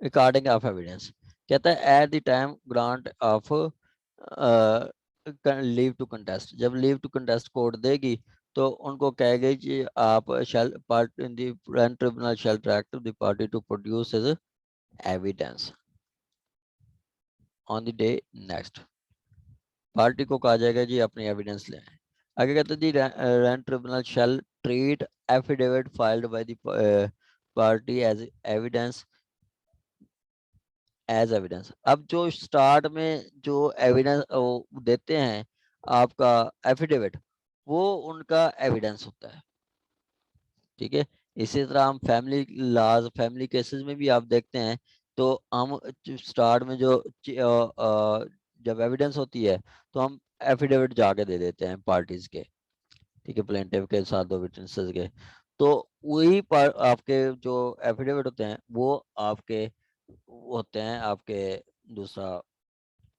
Recording of evidence कहता है at the time grant of leave to contest, जब leave to contest court देगी तो उनको कहेगी कि आप shall part in the tribunal shall direct the party to produce his evidence on the day next. Party को कहा जाएगा जी अपनी एविडेंस ले आए। आगे कहते हैं जी rent tribunal shall treat affidavit filed by the party as evidence as evidence. अब जो स्टार्ट में जो एविडेंस देते हैं आपका एफिडेविट, वो उनका एविडेंस होता है। ठीक है, इसी तरह हम फैमिली लॉज फैमिली केसेस में भी आप देखते हैं तो हम स्टार्ट में जो जब एविडेंस होती है तो हम एफिडेविट जाके दे देते हैं पार्टीज के। ठीक है, प्लेंटिफ के साथ दो विटनेसेस के, तो वही पर आपके जो एफिडेविट होते हैं वो आपके होते हैं आपके दूसरा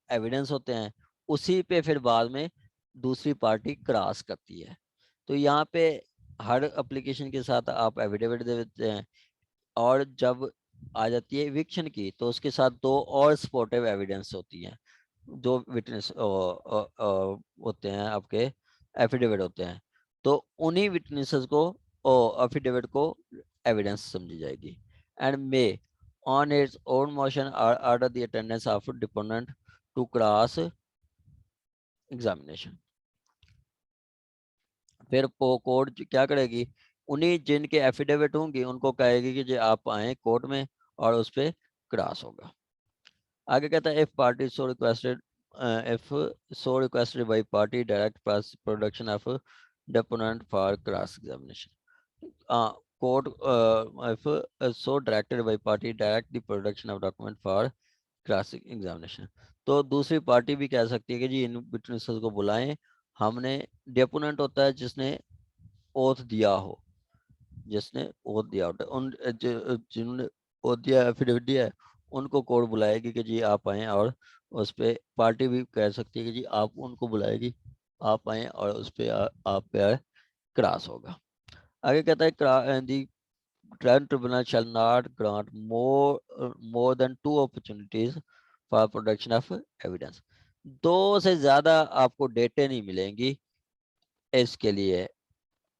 एविडेंस होते हैं। उसी पे फिर बाद में दूसरी पार्टी क्रॉस करती है। तो यहाँ पे हर एप्लीकेशन के साथ आप एफिडेविट दे देते हैं, और जब आ जाती है इविक्शन की तो उसके साथ दो और सपोर्टिव एविडेंस होती हैं, दो विटनेस होते हैं आपके एफिडेविट होते हैं, तो उन्हीं विटनेसेस को एफिडेविट को एविडेंस समझी जाएगी। And may on its own motion order the attendance of deponent to cross examination. फिर कोर्ट क्या करेगी, उन्हीं जिनके एफिडेविट होंगे उनको कहेगी कि जी आप आए कोर्ट में और उस पर क्रॉस होगा। आगे कहता है if party so requested if so requested by party direct production of deponent for cross examination court if so directed by party direct the production of document for cross examination। तो दूसरी party भी कह सकती है कि जी इन witnesses को बुलाएं। हमने डेपोनेंट होता है जिसने ओथ दिया हो, जिसने ओथ दिया होता है, उन जिन्होंने ओथ दिया एफिडेविट दिया है उनको कोर्ट बुलाएगी कि जी आप आए, और उस पर पार्टी भी कह सकती है कि जी आप उनको बुलाएगी, आप आए और उस पर आप पे क्रॉस होगा। आगे कहता है the tribunal shall not grant more than two opportunities for production of evidence. दो से ज्यादा आपको डेटे नहीं मिलेंगी इसके लिए,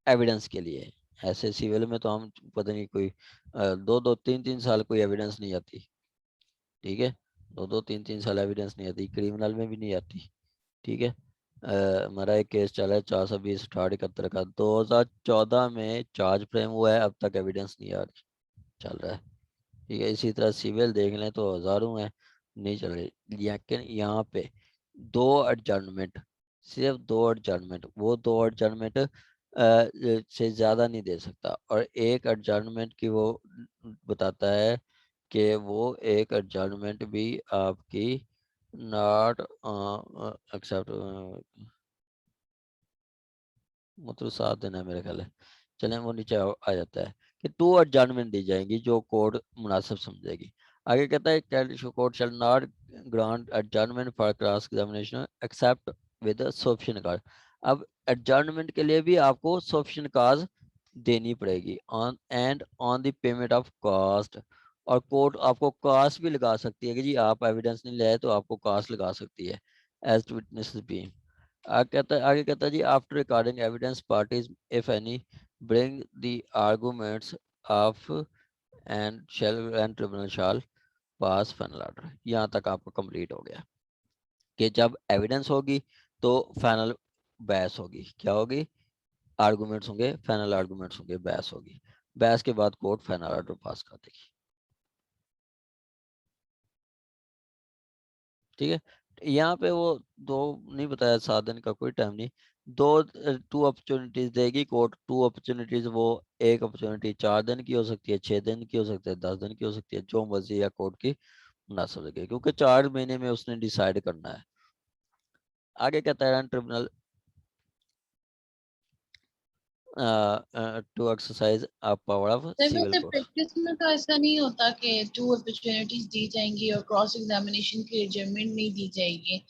एविडेंस के लिए। ऐसे सिविल में तो हम पता नहीं कोई दो दो तीन तीन साल कोई एविडेंस नहीं आती। ठीक है, दो दो तीन तीन साल एविडेंस नहीं आती, क्रिमिनल में भी नहीं आती। ठीक है, हमारा एक केस चला है 420/68 का, 2014 में चार्ज फ्रेम हुआ है, अब तक एविडेंस नहीं आ रही, चल रहा है। ठीक है, इसी तरह सिविल देख लें तो हजारों हैं, नहीं चल रही। लेकिन यहाँ पे दो एडजर्नमेंट, सिर्फ दो एडजर्नमेंट, वो दो एडजर्नमेंट से ज़्यादा नहीं दे सकता, और एक एडजर्नमेंट की वो बताता है कि वो एक एडजर्नमेंट भी आपकी नॉट एक्सेप्ट, मतलब 7 दिन है मेरे ख्याल है। चलें वो नीचे आ जाता है कि टू एडजर्नमेंट दी जाएंगी जो कोर्ट मुनासिब समझेगी। आगे कहता है court shall not grant adjournment for cross examination except with sufficient cause. अब एडजर्नमेंट के लिए भी आपको सफिशिएंट काज देनी पड़ेगी on and on the payment of cost. और कोर्ट आपको कास्ट भी लगा सकती है कि जी आप एविडेंस नहीं लाए तो आपको कास्ट लगा सकती है एज विटनेस बी। आगे कहता है जी after recording evidence parties if any bring the arguments of and tribunal shall pass final order. यहाँ तक आपको कंप्लीट हो गया कि जब एविडेंस होगी तो फाइनल बहस होगी, क्या होगी, आर्गुमेंट्स होंगे, फाइनल आर्गुमेंट्स होंगे, बहस होगी, बहस के बाद कोर्ट फाइनल ऑर्डर पास कर देगी। ठीक है, यहाँ पे वो दो नहीं बताया, 7 दिन का कोई टाइम नहीं, दो टू अपॉर्चुनिटीज देगी कोर्ट, टू अपॉर्चुनिटीज, वो एक अपॉर्चुनिटी 4 दिन की हो सकती है, 6 दिन की हो सकती है, 10 दिन की हो सकती है, जो मर्जी या कोर्ट की मुनासिब लगे, क्योंकि 4 महीने में उसने डिसाइड करना है। आगे कहता है tribunal to exercise power of sir civil वैसे कोर्ट। प्रैक्टिस में तो ऐसा नहीं होता कि टू अपॉर्चुनिटीज दी जाएंगी और क्रॉस एग्जामिनेशन की एडजमेंट नहीं दी जाएगी।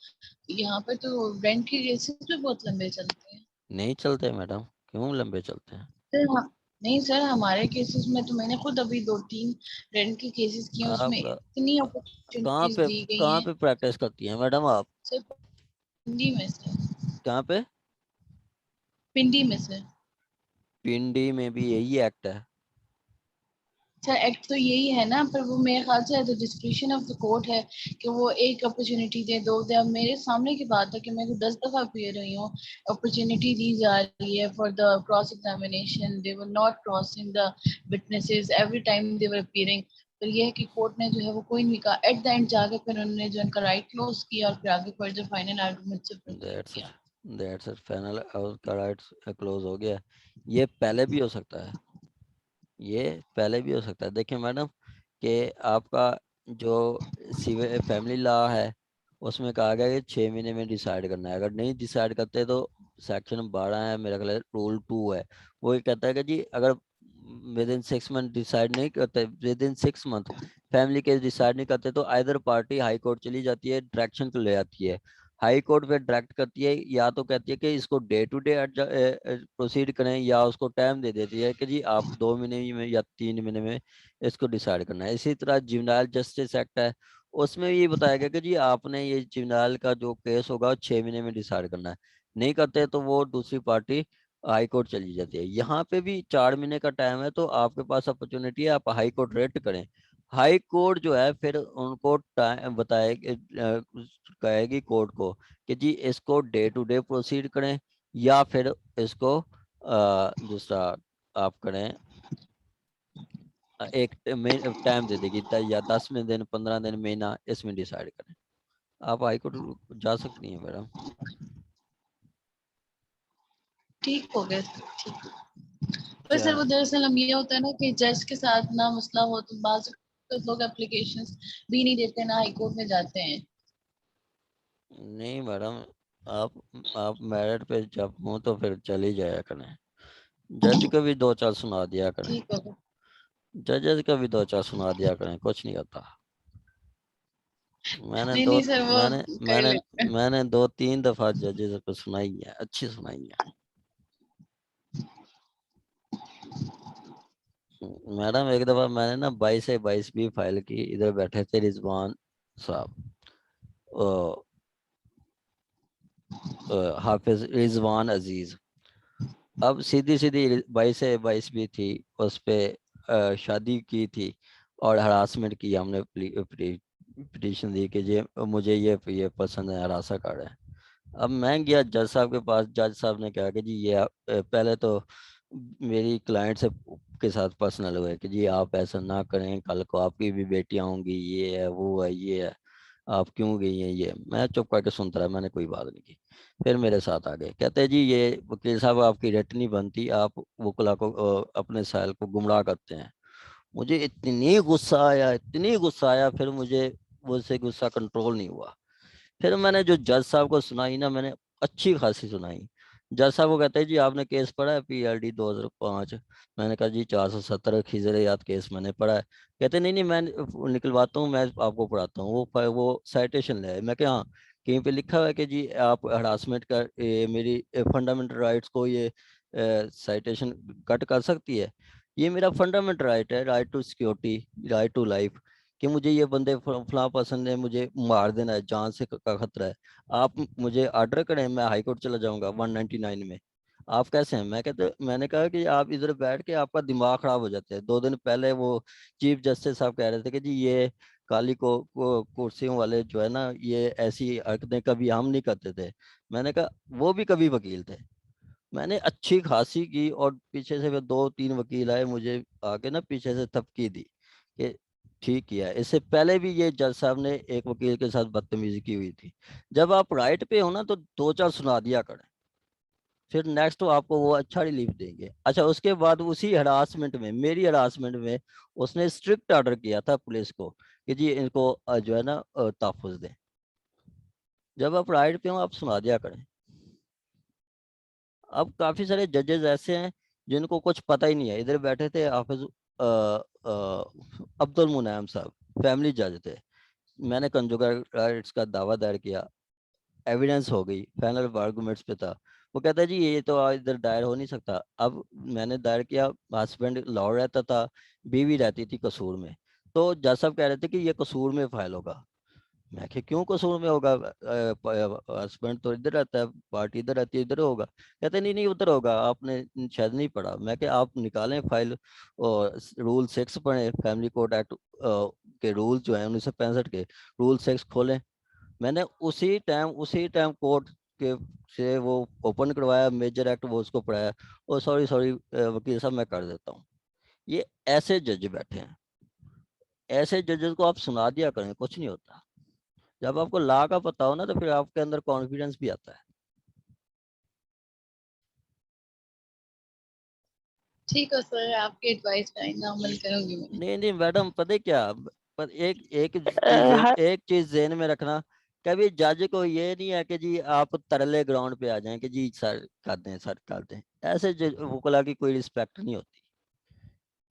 यहाँ पर तो रेंट के केसेस भी बहुत लंबे चलते हैं। नहीं चलते मैडम, क्यों लंबे चलते हैं? सर हाँ, नहीं सर, हमारे केसेस में तो मैंने खुद अभी 2-3 रेंट के केसेस किए हैं, उसमें आप इतनी अपॉर्चुनिटीज दी गई कहाँ हैं पे प्रैक्टिस करती हैं मैडम आप? सर। पिंडी में सर। कहाँ पे? पिंडी में सर। पिंडी में भी यही एक्ट है? सर एक्ट तो यही है ना, पर वो मेरे ख्याल से तो डिस्क्रिप्शन ऑफ द कोर्ट है कि वो एक अपॉर्चुनिटी दे, दो दे। अब मेरे सामने की बात है कि मैं 10 दफा अपीयर रही हूँ, अपॉर्चुनिटी दी जा रही है for the cross examination, they were not crossing the witnesses every time they were appearing. पर ये है कि कोर्ट ने जो है वो कोई नहीं कहा, एट द एंड जाके फिर उन्होंने जो उनका राइट क्लोज किया और फिर आगे फर्दर फाइनल आर्गुमेंट से प्रोसीड दैट्स किया। दैट्स फाइनल, उसका राइट्स क्लोज हो गया। ये पहले भी हो सकता है, ये पहले भी हो सकता है। देखिए मैडम कि आपका जो सिविल फैमिली लॉ है उसमें कहा गया कि 6 महीने में डिसाइड करना है। अगर नहीं डिसाइड करते तो सेक्शन 12 है मेरा ख्याल, रूल 2 है, वो ये कहता है कि जी अगर विद इन 6 मंथ डिसाइड नहीं करते, with in 6 month family case decide नहीं करते, तो आइदर पार्टी हाई कोर्ट चली जाती है, डायरेक्शन को ले आती है। हाई कोर्ट फिर डायरेक्ट करती है, या तो कहती है कि इसको डे टू डे प्रोसीड करें, या उसको टाइम दे देती है कि जी आप 2 महीने में या 3 महीने में इसको डिसाइड करना है। इसी तरह जुवेनाइल जस्टिस एक्ट है, उसमें ये बताया गया कि जी आपने ये जुवेनाइल का जो केस होगा वो 6 महीने में डिसाइड करना है। नहीं करते तो वो दूसरी पार्टी हाई कोर्ट चली जाती है। यहाँ पे भी 4 महीने का टाइम है, तो आपके पास अपॉर्चुनिटी है, आप हाई कोर्ट रेट करें। हाई कोर्ट जो है फिर उनको टाइम कहेगी कोर्ट को कि जी इसको डे टू डे प्रोसीड करें, या फिर इसको दूसरा आप करें, एक टाइम दे देगी, या 10 दिन 15 दिन महीना, इसमें डिसाइड करें। आप हाई कोर्ट जा सकती हैं मैडम। ठीक हो गया सर, ठीक। पर क्या? सर वो दरअसल हम ये होता है ना कि जज के साथ ना मसला हो तो बाज लोग एप्लीकेशंस भी नहीं देते, ना हाई कोर्ट में जाते हैं। नहीं मैडम, आप आप मेरिट पे जब हो तो फिर चली जाया करें। जज को भी दो चार सुना दिया करें, ठीक है। जजेस को भी दो चार सुना दिया करें, कुछ नहीं होता। मैंने नहीं दो नहीं सर, वो मैंने कर मैंने लेते हैं। मैंने 2-3 दफा जजेस को सुनाई है, अच्छी सुनाई है। मैडम एक दफा मैंने ना 22 से 22 भी फाइल की, इधर बैठे थे रिजवान साहब, हाफिज रिजवान अजीज। अब सीधी सीधी 22 से 22 भी थी, उस पे शादी की थी और हरासमेंट की, हमने पिटीशन दी कि ये मुझे ये पसंद है, हरासा कार्ड है। अब मैं गया जज साहब के पास, जज साहब ने कहा कि जी ये पहले तो मेरी क्लाइंट से के साथ पर्सनल हुए कि जी आप ऐसा ना करें, कल को आपकी भी बेटियां होंगी, ये है वो है ये है, आप क्यों गई हैं ये। मैं चुप करके सुनता रहा, मैंने कोई बात नहीं की। फिर मेरे साथ आ गए, कहते हैं जी ये वकील साहब आपकी रेट नहीं बनती, आप वकला को अपने साइल को गुमराह करते हैं। मुझे इतनी गुस्सा आया, इतनी गुस्सा आया, फिर मुझसे गुस्सा कंट्रोल नहीं हुआ। फिर मैंने जो जज साहब को सुनाई ना, मैंने अच्छी खासी सुनाई। जज साहब को कहते हैं जी आपने केस पढ़ा है PLD 2005? मैंने कहा जी 470 खिजरियात केस मैंने पढ़ा है। कहते नहीं नहीं मैं निकलवाता हूँ, मैं आपको पढ़ाता हूँ, वो साइटेशन ले आए। मैं क्या, हाँ कहीं पे लिखा हुआ है कि जी आप हरासमेंट का मेरी फंडामेंटल राइट्स को ये साइटेशन कट कर सकती है? ये मेरा फंडामेंटल राइट है, right to security, right to life, कि मुझे ये बंदे फलां पसंद है, मुझे मार देना है, जान से का खतरा है, आप मुझे ऑर्डर करें, मैं हाई कोर्ट चला जाऊंगा 199 में। आप कैसे हैं? मैंने कहा कि आप इधर बैठ के आपका दिमाग खराब हो जाता है। 2 दिन पहले वो चीफ जस्टिस साहब कह रहे थे कि जी ये काली को कुर्सियों वाले जो है ना, ये ऐसी हरकतें कभी हम नहीं करते थे। मैंने कहा वो भी कभी वकील थे। मैंने अच्छी खासी की, और पीछे से फिर 2-3 वकील आए, मुझे आके ना पीछे से थपकी दी कि ठीक किया है। इससे पहले भी ये जज साहब ने एक वकील के साथ बदतमीजी की हुई थी। जब आप राइट पे हो ना तो दो चार सुना दिया करें, फिर नेक्स्ट तो आपको वो अच्छा रिलीफ देंगे। अच्छा, उसके बाद उसी हरासमेंट में, मेरी हरासमेंट में, उसने स्ट्रिक्ट ऑर्डर किया था पुलिस को कि जी इनको जो है ना तहफ़्फ़ुज़ दें। जब आप राइट पे हो आप सुना दिया करें। अब काफी सारे जजेस ऐसे हैं जिनको कुछ पता ही नहीं है। इधर बैठे थे हाफिज अब्दुल मुनायम साहब, फैमिली जज थे। मैंने कंज्यूगर राइट्स का दावा दायर किया, एविडेंस हो गई, फाइनल आर्गूमेंट्स पे था, वो कहता है जी ये तो इधर दायर हो नहीं सकता। अब मैंने दायर किया, हस्बैंड लाहौर रहता था, बीवी रहती थी कसूर में, तो जज साहब कह रहे थे कि ये कसूर में फाइल होगा। मैं कि क्यों कसूर में होगा, हस्बैंड तो इधर रहता है, पार्टी इधर रहती है, इधर होगा। कहते नहीं नहीं उधर होगा, आपने शायद नहीं पढ़ा। मैं कि आप निकालें फाइल और रूल 6 पढ़ें, फैमिली कोर्ट एक्ट के रूल जो है 1965 के, रूल 6 खोलें। मैंने उसी टाइम कोर्ट के से वो ओपन करवाया, मेजर एक्ट वो उसको पढ़ाया। ओ सॉरी सॉरी वकील साहब मैं कर देता हूँ। ये ऐसे जज बैठे हैं, ऐसे जजेस को आप सुना दिया करें, कुछ नहीं होता। जब आपको लॉ का पता हो ना तो फिर आपके अंदर कॉन्फिडेंस भी आता है। ठीक है सर, आपके एडवाइस का ना अमल करूंगी मैं। नहीं नहीं मैडम, पता है क्या, पर एक चीज ज़हन में रखना, कभी जज को ये नहीं है कि जी आप तरले ग्राउंड पे आ जाएं कि जी सर कर दें, सर कर दें। ऐसे वकला की कोई रिस्पेक्ट नहीं होती,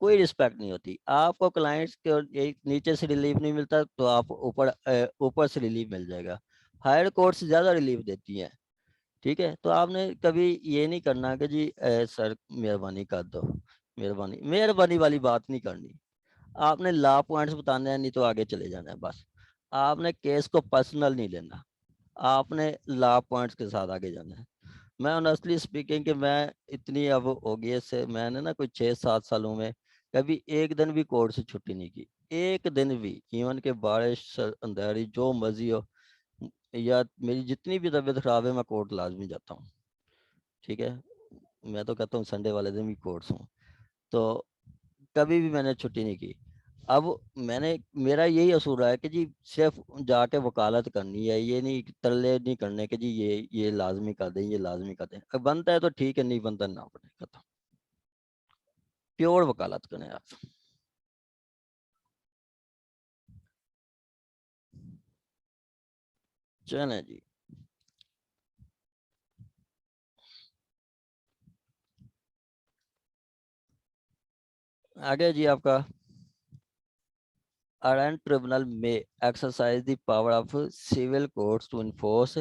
कोई रिस्पेक्ट नहीं होती। आपको क्लाइंट्स के एक नीचे से रिलीफ नहीं मिलता तो आप ऊपर से रिलीफ मिल जाएगा। हायर कोर्ट से ज्यादा रिलीफ देती है। ठीक है, तो आपने कभी ये नहीं करना कि जी सर मेहरबानी कर दो, मेहरबानी मेहरबानी वाली बात नहीं करनी। आपने लॉ पॉइंट्स बताने हैं, नहीं तो आगे चले जाना है बस। आपने केस को पर्सनल नहीं लेना, आपने लॉ पॉइंट्स के साथ आगे जाना है। मैं ऑनेस्टली स्पीकिंग कि मैं इतनी अब हो गई से, मैंने ना कोई 6-7 सालों में कभी एक दिन भी कोर्ट से छुट्टी नहीं की, एक दिन भी। इवन के बारिश अंधेरी जो मर्जी हो, या मेरी जितनी भी तबीयत खराब है, मैं कोर्ट लाजमी जाता हूँ। ठीक है, मैं तो कहता हूँ संडे वाले दिन भी कोर्ट्स हूँ। तो कभी भी मैंने छुट्टी नहीं की। अब मैंने, मेरा यही असूल रहा है कि जी सिर्फ जाके वकालत करनी है, ये नहीं तरले नहीं करने कि जी ये लाजमी कर दें, ये लाजमी कर दें। अगर बनता है तो ठीक है, नहीं बनता ना बने, खत्म। प्योर वकालत करें आप। चलें जी, आगे जी आपका, Iran tribunal may exercise the power of civil courts to enforce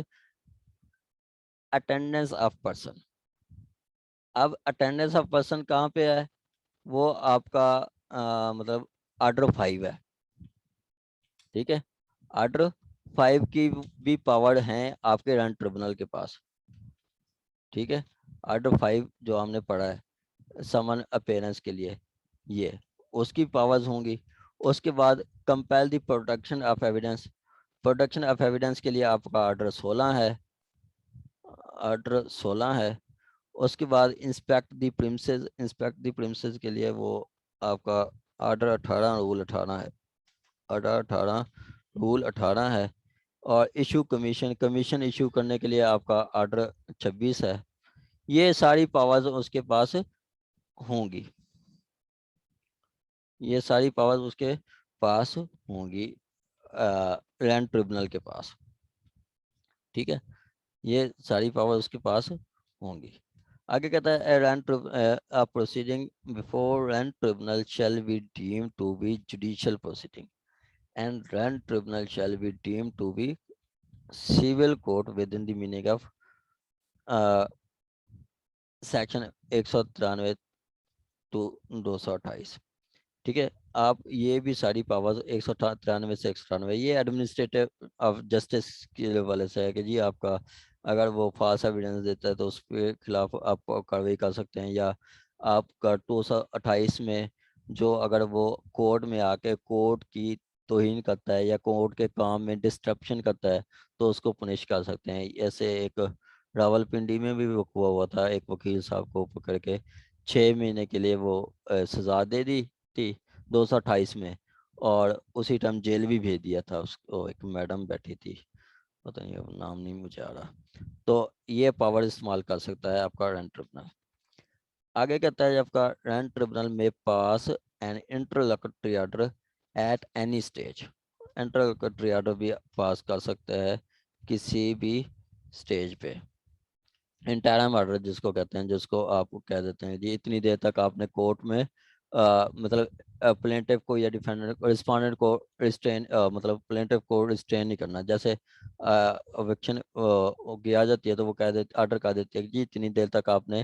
attendance of person। अब अटेंडेंस ऑफ पर्सन कहाँ पे है, वो आपका मतलब ऑर्डर 5 है। ठीक है, ऑर्डर 5 की भी पावर है आपके रन ट्रिब्यूनल के पास। ठीक है, ऑर्डर 5 जो हमने पढ़ा है समन अपेयरेंस के लिए, ये उसकी पावर्स होंगी। उसके बाद compel the production of evidence, production of evidence के लिए आपका ऑर्डर 16 है, ऑर्डर 16 है। उसके बाद inspect the premises, inspect the premises के लिए वो आपका ऑर्डर 18 रूल 18 है, ऑर्डर 18 रूल 18 है। और इशू कमीशन, कमीशन इशू करने के लिए आपका ऑर्डर 26 है। ये सारी पावर्स उसके पास होंगी, ये सारी पावर्स उसके पास होंगी लैंड ट्रिब्यूनल के पास। ठीक है, ये सारी पावर उसके पास होंगी। आगे कहता है land proceeding before land tribunal shall be deemed to be judicial proceeding and land tribunal shall be deemed to be civil court within the meaning of section 193 to 228। ठीक है, आप ये भी सारी पावर्स 193 से 193, ये एडमिनिस्ट्रेटिव ऑफ जस्टिस के वाले से है कि जी आपका अगर वो फाल्स एविडेंस देता है तो उसके खिलाफ आप कार्रवाई कर सकते हैं। या आपका 228 में जो अगर वो कोर्ट में आके कोर्ट की तौहीन करता है या कोर्ट के काम में डिस्ट्रप्शन करता है तो उसको पनिश कर सकते हैं। ऐसे एक रावलपिंडी में भी वकूआ हुआ था, एक वकील साहब को पकड़ के 6 महीने के लिए वो सजा दे दी थी 228 में, और उसी टाइम जेल भी भेज दिया था उसको। एक मैडम बैठी थी, पता नहीं अब नाम नहीं मुझे आ रहा। तो ये पावर इस्तेमाल कर सकता है आपका रेंट ट्रिब्यूनल। आगे कहता है आपका रेंट ट्रिब्यूनल में pass an interlocutory order at any stage, interlocutory order भी पास कर सकता है किसी भी स्टेज पे। इंटरम ऑर्डर जिसको कहते हैं, जिसको आप कह देते हैं जी इतनी देर तक आपने कोर्ट में मतलब प्लेंटिव को या डिफेंडेंट को, रिस्पोंडेंट को रिस्ट्रेन, मतलब प्लेंटिव को रिस्ट्रेन नहीं करना। जैसे एविक्शन की आ जाती है तो वो कह देती, ऑर्डर कर देती है कि जी इतनी देर तक आपने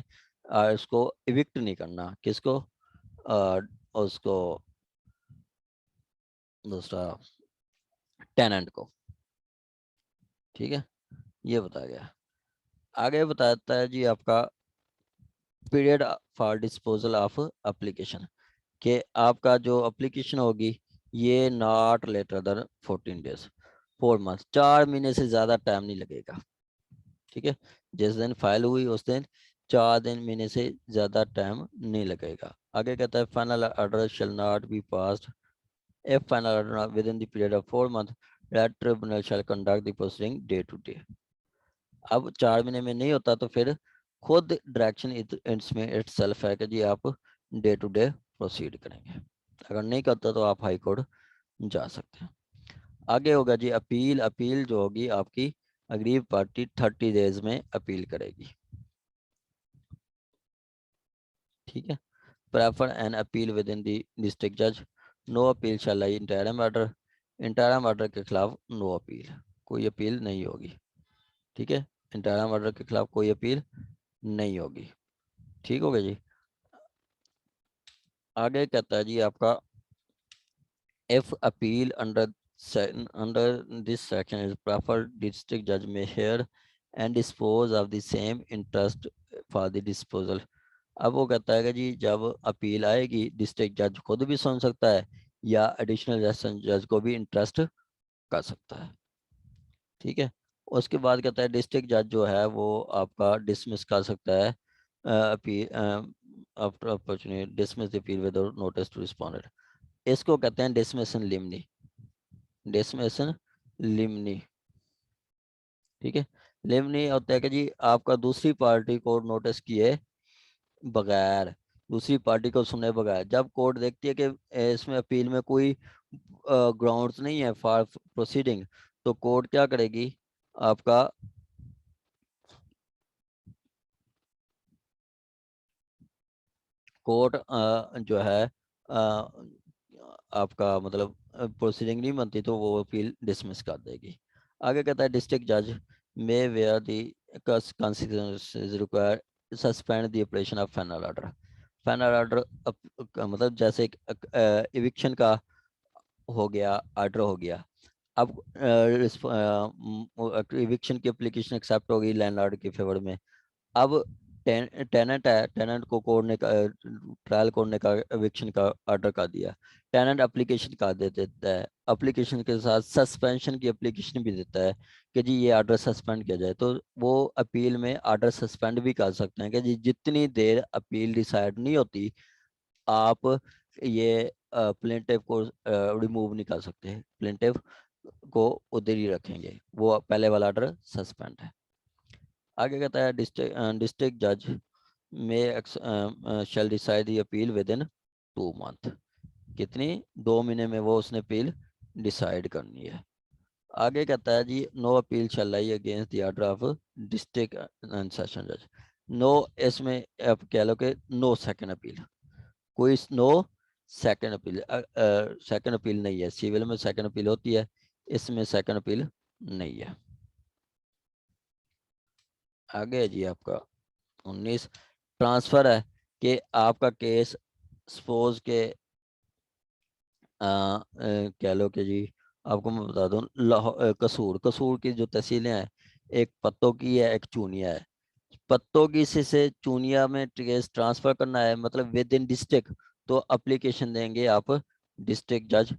इसको इविक्ट नहीं करना। किसको? उसको, दूसरा टेनेंट को। ठीक है, ये बताया गया। आगे बताता है जी आपका period for disposal of application, कि आपका जो एप्लीकेशन होगी ये not later than 14 days, 4 month, 4 महीने से ज़्यादा टाइम नहीं लगेगा। ठीक है, जिस दिन फाइल हुई उस दिन 4 दिन महीने से ज़्यादा टाइम नहीं लगेगा। आगे कहता है final order shall not be passed if final order within the period of 4 month, that tribunal shall conduct the proceeding day to day. अब 4 महीने में नहीं होता तो फिर खुद डायरेक्शन इसमें इटसेल्फ है कि जी आप डे टू डे प्रोसीड करेंगे। अगर नहीं करता तो आप हाई कोर्ट जा सकते हैं। आगे होगा जी अपील। अपील जो होगी आपकी अग्रीव पार्टी 30 डेज में अपील करेगी। ठीक है, prefer an appeal with in the district जज, नो अपील शैल लाई इंटरिम ऑर्डर, इंटरिम ऑर्डर के खिलाफ नो अपील, कोई अपील नहीं होगी। ठीक है, इंटरिम ऑर्डर के खिलाफ कोई अपील नहीं होगी। ठीक हो गया जी। आगे कहता है जी आपका if appeal under this section is preferred, district judge may hear and dispose of the same interest for the disposal। अब वो कहता है कि जी जब अपील आएगी डिस्ट्रिक्ट जज खुद भी सुन सकता है या एडिशनल जज को भी इंटरेस्ट कर सकता है। ठीक है, उसके बाद कहता है डिस्ट्रिक्ट जज जो है वो आपका डिसमिस कर सकता है appeal after opportunity dismiss the appeal without notice to respondent. इसको कहते हैं डिसमिशन लिमनी, डिसमिशन लिमनी। ठीक है, लिमनी होता है कि जी आपका दूसरी पार्टी को नोटिस किए बगैर, दूसरी पार्टी को सुने बगैर, जब कोर्ट देखती है कि इसमें अपील में कोई ग्राउंड्स नहीं है फॉर प्रोसीडिंग, तो कोर्ट क्या करेगी? आपका कोर्ट जो है आपका मतलब प्रोसीडिंग नहीं बनती तो वो अपील डिसमिस कर देगी। आगे कहता है डिस्ट्रिक्ट जज may where the consequences require suspend the operation of final order. Final order मतलब जैसे इविक्शन का हो गया, ऑर्डर हो गया, अब इविक्शन की एप्लीकेशन एक्सेप्ट हो गई लैंडलॉर्ड के फेवर में। अब टेनेंट है, टेनेंट को कोर्ट ने ट्रायल कोर्ट ने का एविक्शन का ऑर्डर कर दिया, टेनेंट एप्लीकेशन कर देता है, एप्लीकेशन के साथ सस्पेंशन की एप्लीकेशन भी देता है कि जी ये ऑर्डर सस्पेंड किया जाए, तो वो अपील में ऑर्डर सस्पेंड भी कर सकते हैं कि जी जितनी देर अपील डिसाइड नहीं होती आप ये प्लेंटिव को रिमूव नहीं कर सकते, प्लेंटिव को उधर ही रखेंगे, वो पहले वाला ऑर्डर सस्पेंड है। आगे कहता है डिस्ट्रिक्ट जज में shall decide the appeal within 2 month. कितनी? 2 महीने में वो उसने अपील डिसाइड करनी है। आगे कहता है जी no appeal shall lie against the order of district and session जज। नो, इसमें आप कह लो कि नो सेकंड अपील, कोई no second appeal, second appeal नहीं है। सिविल में सेकंड अपील होती है, इसमें सेकंड अपील नहीं है। आगे है जी आपका 19 ट्रांसफर है कि आपका केस सपोज के कह लो कि जी आपको मैं बता दूं कसूर, कसूर की जो तहसीलें हैं, एक पत्तों की है, एक चूनिया है। पत्तों की से चूनिया में केस ट्रांसफर करना है मतलब विद इन डिस्ट्रिक्ट, तो अप्लीकेशन देंगे आप डिस्ट्रिक्ट जज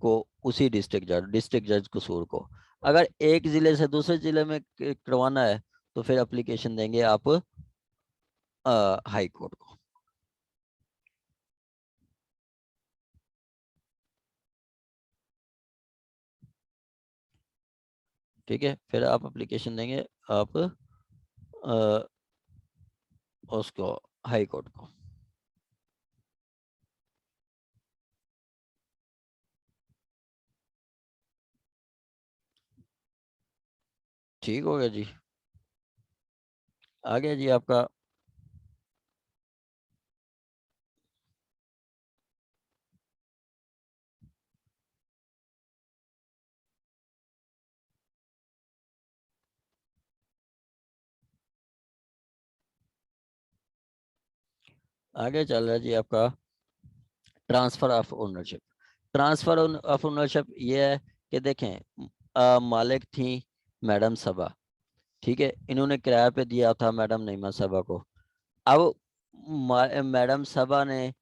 को, उसी डिस्ट्रिक्ट जज कसूर को। अगर एक जिले से दूसरे जिले में करवाना है तो फिर अप्लीकेशन देंगे आप हाई कोर्ट को। ठीक है, फिर आप अप्लीकेशन देंगे आप उसको हाई कोर्ट को। ठीक हो गया जी। आ गया जी आपका आगे चल रहा है जी आपका transfer of ownership. Transfer of ownership ये है कि देखें, मालिक थी मैडम सबा, ठीक है, इन्होंने किराए पे दिया था मैडम नईमा सबा को। अब मैडम सबा ने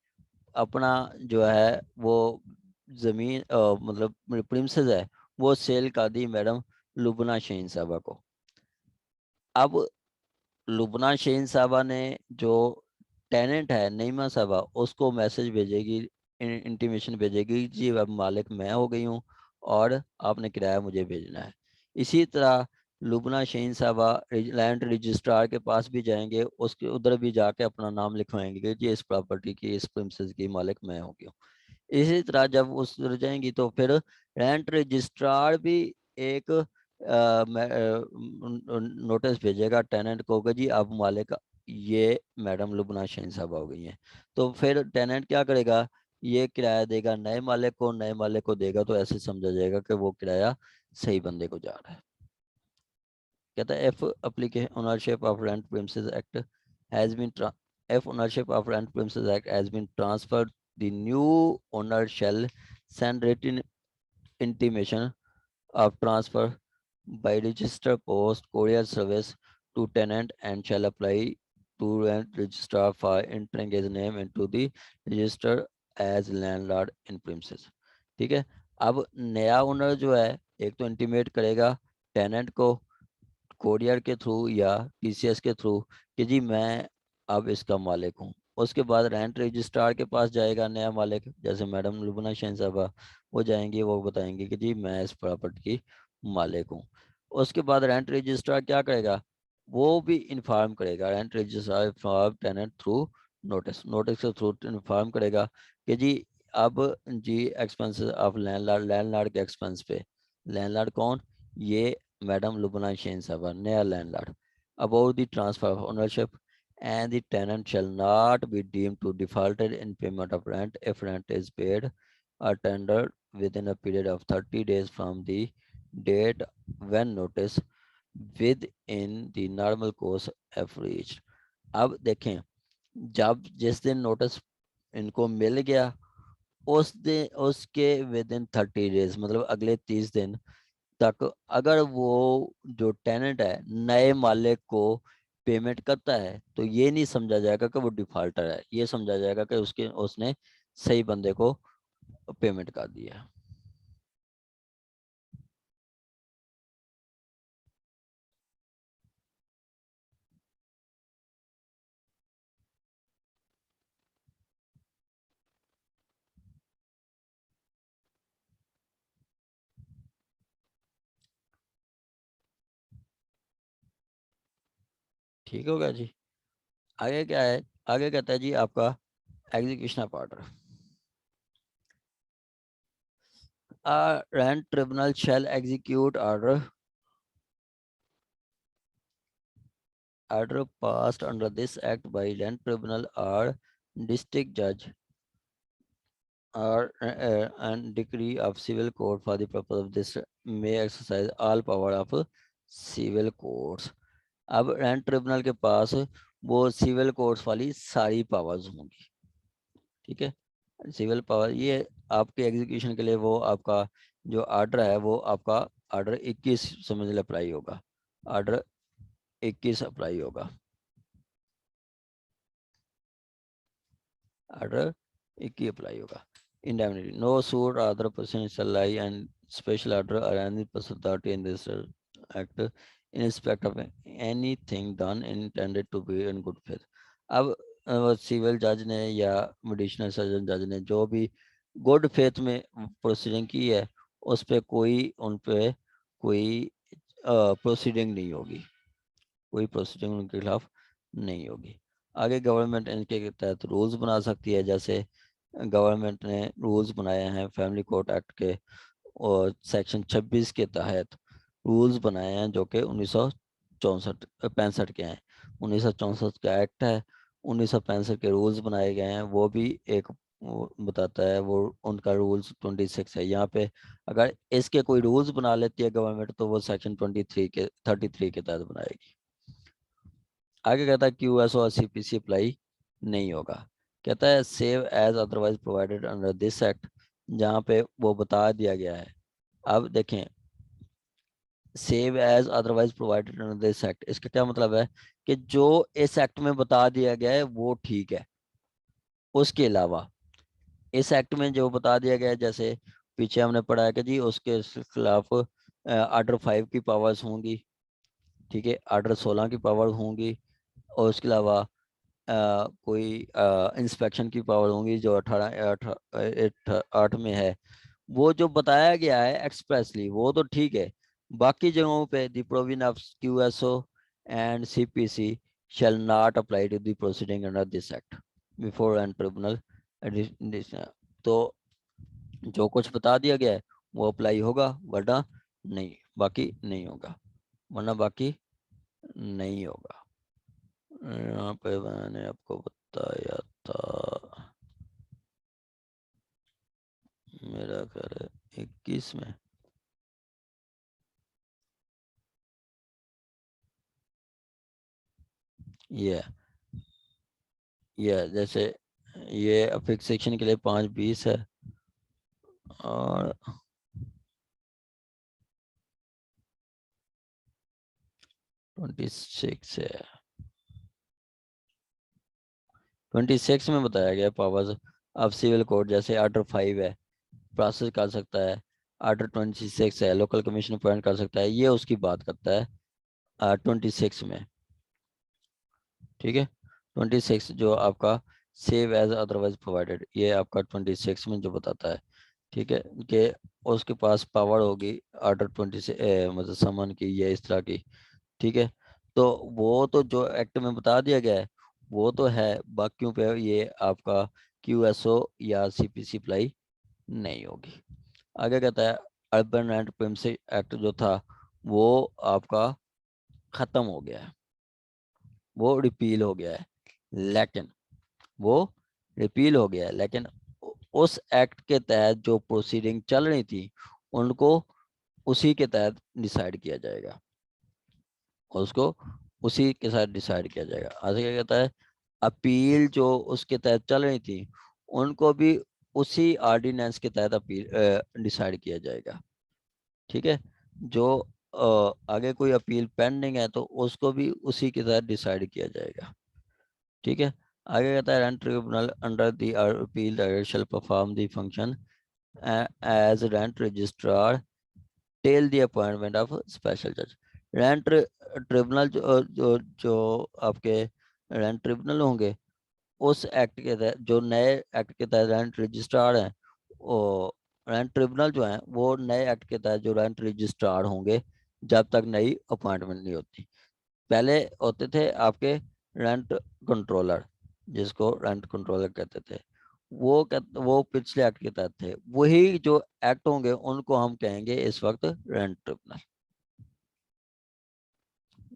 अपना जो है वो जमीन मतलब प्रिंसेस है वो सेल कर दी मैडम लुबना शहीन साहबा को। अब लुबना शहीन साहबा ने जो टेनेंट है नईमा साहबा उसको मैसेज भेजेगी, इंटीमेशन भेजेगी जी अब मालिक मैं हो गई हूँ और आपने किराया मुझे भेजना है। इसी तरह लुबना शहीन साहबा लैंड रजिस्ट्रार के पास भी जाएंगे, उसके उधर भी जाके अपना नाम लिखवाएंगे कि जी इस प्रॉपर्टी की इस प्रिंसेस की मालिक मैं हो गई हूँ। इसी तरह जब उस उधर जाएंगी तो फिर रेंट रजिस्ट्रार भी एक नोटिस भेजेगा टेनेंट को कि जी अब मालिक ये मैडम लुबना शहीन साहब हो गई हैं। तो फिर टेनेंट क्या करेगा, ये किराया देगा नए मालिक को, नए मालिक को देगा तो ऐसे समझा जाएगा कि वो किराया सही बंदे को जा रहा है। कहता है if application ownership of rent premises act has been if ownership of rent premises act has been transferred, the new owner shall send written intimation of transfer by register post courier service to tenant and shall apply to rent registrar for entering his name into the register as landlord in premises। ठीक है, अब नया owner जो है एक तो intimate करेगा tenant को कोरियर के थ्रू या टीसीएस के थ्रू कि जी मैं अब इसका मालिक हूँ। उसके बाद रेंट रजिस्ट्रार के पास जाएगा नया मालिक, जैसे मैडम लुबना शहीन साहबा, वो जाएंगे वो बताएंगे कि जी मैं इस प्रॉपर्टी की मालिक हूँ। उसके बाद रेंट रजिस्ट्रार क्या करेगा, वो भी इन्फॉर्म करेगा, rent registrar inform tenant through notice, notice के थ्रू इन्फॉर्म करेगा कि जी अब जी एक्सपेंसेस ऑफ लैंडलॉर्ड, लैंडलॉर्ड के एक्सपेंस पे, लैंडलॉर्ड कौन, ये मैडम लुबना शहीन साहबा नया landlord, about the transfer of ownership, and the tenant shall not be deemed to defaulted in payment of rent if rent is paid or tendered within a period of 30 days from the date when notice within the normal course of reached। अब देखें, जब जिस दिन notice इनको मिल गया उस दिन उसके विद इन 30 डेज मतलब अगले 30 दिन तक अगर वो जो टेनेंट है नए मालिक को पेमेंट करता है तो ये नहीं समझा जाएगा कि वो डिफॉल्टर है, ये समझा जाएगा कि उसके उसने सही बंदे को पेमेंट कर दिया। ठीक हो गया जी। आगे क्या है, आगे कहता है जी आपका execution of order. Rent tribunal shall execute order passed under this act by rent tribunal or district judge or and decree of civil court for the purpose of this may exercise all power of civil courts। अब rent tribunal के पास वो civil courts वाली सारी powers होंगी। ठीक है, civil power ये आपके एग्जीक्यूशन के लिए वो आपका जो ऑर्डर है वो आपका ऑर्डर 21 समझ ले अप्लाई होगा, ऑर्डर 21 अप्लाई होगा, ऑर्डर 21 अप्लाई होगा। Indemnity. No suit or other person shall lie and special order or any person authority in this act in respect of anything done intended to be in good faith। अब civil जज ने या medicinal surgeon जज ने जो भी good faith में proceeding की है उस पर कोई उन पे कोई प्रोसीडिंग नहीं होगी, कोई प्रोसीडिंग उनके खिलाफ नहीं होगी। आगे गवर्नमेंट इनके तहत रूल्स बना सकती है, जैसे गवर्नमेंट ने रूल्स बनाए हैं फैमिली कोर्ट एक्ट के और सेक्शन 26 के तहत रूल्स बनाए हैं जो कि 1964 के हैं। 1964 का एक्ट है, 1965 के रूल्स बनाए गए हैं, वो भी एक वो बताता है, वो उनका रूल्स 26 है। यहाँ पे अगर इसके कोई रूल्स बना लेती है गवर्नमेंट तो वो सेक्शन 33 के तहत बनाएगी। आगे कहता है क्यूएस और सीपीसी अप्लाई नहीं होगा। कहता है save as otherwise provided under this act, जहाँ पे वो बता दिया गया है। अब देखें, save as otherwise provided under this act, इसका क्या मतलब है कि जो इस एक्ट में बता दिया गया है वो ठीक है, उसके अलावा इस एक्ट में जो बता दिया गया है, जैसे पीछे हमने पढ़ा है कि जी उसके खिलाफ आर्डर 5 की पावर्स होंगी, ठीक है, आर्डर 16 की पावर होंगी, और उसके अलावा कोई इंस्पेक्शन की पावर होंगी जो 8 में है। वो जो बताया गया है एक्सप्रेसली वो तो ठीक है, बाकी जगहों पे the provision of QSO and CPC shall not apply to the proceeding under this act before and tribunal तो जो कुछ बता दिया गया है वो अप्लाई होगा, वरना नहीं, बाकी नहीं होगा, वरना बाकी नहीं होगा। यहाँ पे मैंने आपको बताया था, मेरा ख्याल है 21 में, ये जैसे ये अफिक्स सेक्शन के लिए 520 है और 26 है। 26 में बताया गया पावर्स ऑफ सिविल कोर्ट, जैसे आर्डर 5 है प्रोसेस कर सकता है, आर्डर 26 है लोकल कमीशन अपॉइंट कर सकता है, ये उसकी बात करता है 26 में, ठीक है। 26 जो आपका सेव एज अदरवाइज प्रोवाइडेड, ये आपका 26 में जो बताता है, ठीक है, कि उसके पास पावर होगी आर्डर 20 से मतलब समन की या इस तरह की, ठीक है। तो वो तो जो एक्ट में बता दिया गया है वो तो है, बाकियों पे ये आपका क्यूएसओ या सीपीसी अप्लाई नहीं होगी। आगे कहता है अर्बन एंड प्रिंसिपल एक्ट जो था वो आपका खत्म हो गया है, वो रिपील हो गया है, लेकिन वो रिपील हो गया है, लेकिन उस एक्ट के तहत जो प्रोसीडिंग चल रही थी उनको उसी के तहत डिसाइड किया जाएगा, उसको उसी के साथ डिसाइड किया जाएगा। आगे क्या कहता है, अपील जो उसके तहत चल रही थी उनको भी उसी ऑर्डिनेंस के तहत अपील डिसाइड किया जाएगा, ठीक है। जो आगे कोई अपील पेंडिंग है तो उसको भी उसी के तहत डिसाइड किया जाएगा, ठीक है। आगे कहता है rent tribunal under the appeal director shall perform the function as rent registrar till the appointment of special जज। रेंट ट्रिब्यूनल जो आपके रेंट ट्रिब्यूनल होंगे उस एक्ट के तहत, जो नए एक्ट के तहत रेंट रजिस्ट्रार हैं, वो रेंट ट्रिब्यूनल जो हैं वो नए एक्ट के तहत जो रेंट रजिस्ट्रार होंगे जब तक नई अपॉइंटमेंट नहीं होती। पहले होते थे आपके रेंट कंट्रोलर, जिसको रेंट कंट्रोलर कहते थे, वो पिछले एक्ट के तहत थे, वही जो एक्ट होंगे उनको हम कहेंगे इस वक्त रेंट ट्रिब्यूनल।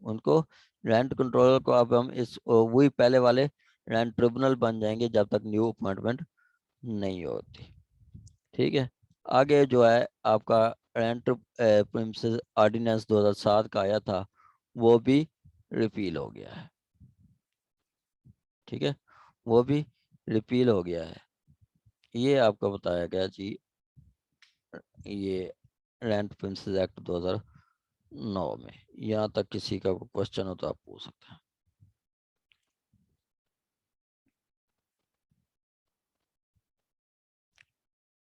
उनको रेंट कंट्रोलर को अब हम इस वही पहले वाले रेंट ट्रिब्यूनल बन जाएंगे जब तक न्यू अपॉइंटमेंट नहीं होती, ठीक है। आगे जो है आपका रेंट प्रिंसेस ऑर्डिनेंस 2007 का आया था वो भी रिपील हो गया है, ठीक है, वो भी रिपील हो गया है। ये आपको बताया गया जी, ये रेंट प्रिंसेस एक्ट 2009 में। यहाँ तक किसी का कोई क्वेश्चन हो तो आप पूछ सकते हैं।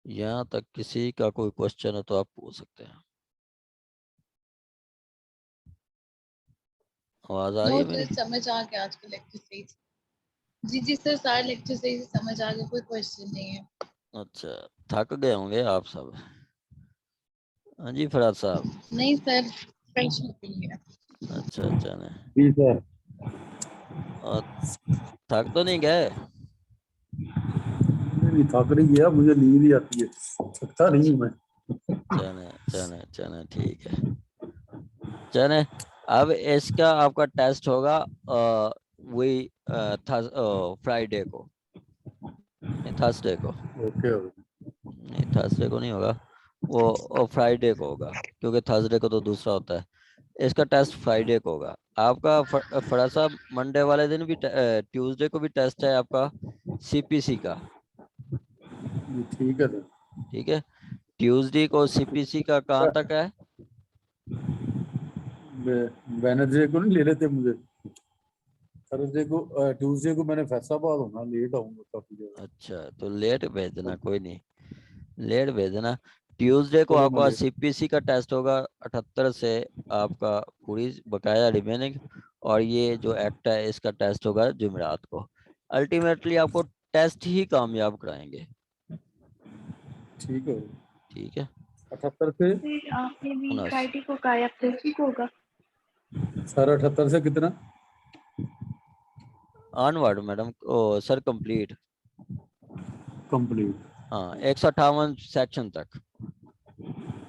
यहाँ तक किसी का कोई क्वेश्चन है तो आप पूछ सकते हैं। आवाज आ रही नो है सर, मेरी? समझ आ गया आज का लेक्चर सही से। जी जी सर, सारे लेक्चर सही से समझ आ गया, कोई क्वेश्चन नहीं है। अच्छा, थक गए होंगे आप सब। हाँ जी फराद साहब। नहीं सर, फ्रेश नहीं है। अच्छा अच्छा ने जी सर। और थक तो नहीं गए? नहीं थक रही है, मुझे नींद ही आती है, थकता नहीं हूँ मैं। चने चने चने ठीक है, चने। अब इसका आपका टेस्ट होगा वही फ्राइडे को, नहीं थर्सडे को, ओके नहीं थर्सडे को नहीं होगा, वो फ्राइडे को होगा, क्योंकि थर्सडे को तो दूसरा होता है। इसका टेस्ट फ्राइडे को होगा आपका। फराज साहब मंडे वाले दिन भी ट्यूसडे को भी टेस्ट है आपका, सीपीसी का, जी, ठीक है सर। ठीक है। ट्यूसडे को सीपीसी का कहाँ तक है? वेडनेसडे को नहीं ले लेते मुझे, थर्सडे को, ट्यूसडे को मैंने फैसलाबाद होना, लेट आऊंगा काफी ज्यादा। अच्छा तो लेट भेजना, कोई नहीं, लेट भेजना। ट्यूसडे को चलो आपका मैं लेट। सीपीसी का टेस्ट होगा 78 से आपका पूरी बकाया रिमेनिंग, और ये जो एक्ट है इसका टेस्ट होगा जुमेरात को। अल्टीमेटली आपको टेस्ट ही कामयाब कराएंगे, ठीक है ठीक है। 78 से फिर आपने भी 79 फ्राइडे को कहा, अब थर्सडे को होगा। सर 78 से कितना? ऑनवर्ड मैडम, ओ सर कंप्लीट, कंप्लीट। हाँ 158 सेक्शन तक।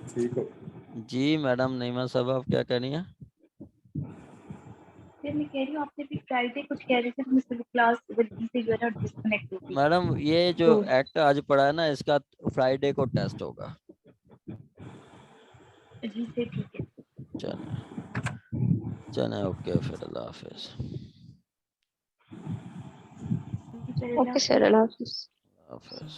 ठीक है। जी मैडम नईमा साहब आप क्या कह रही हैं? फिर मैं कह रही हूँ आपने भी फ्राइडे कुछ कह रहे थे, मुझसे क्लास वजह से जो है ना डिस्कनेक्ट हो गई। मैडम ये जो तो एक्ट आज पढ़ा है ना, इसका फ्राइडे को टेस्ट होगा। जी से ठीक है। चलें चलें, ओके फिर अल्लाह हाफिज। चलिए, ओके सर, अल्लाह हाफिज। हाफिज।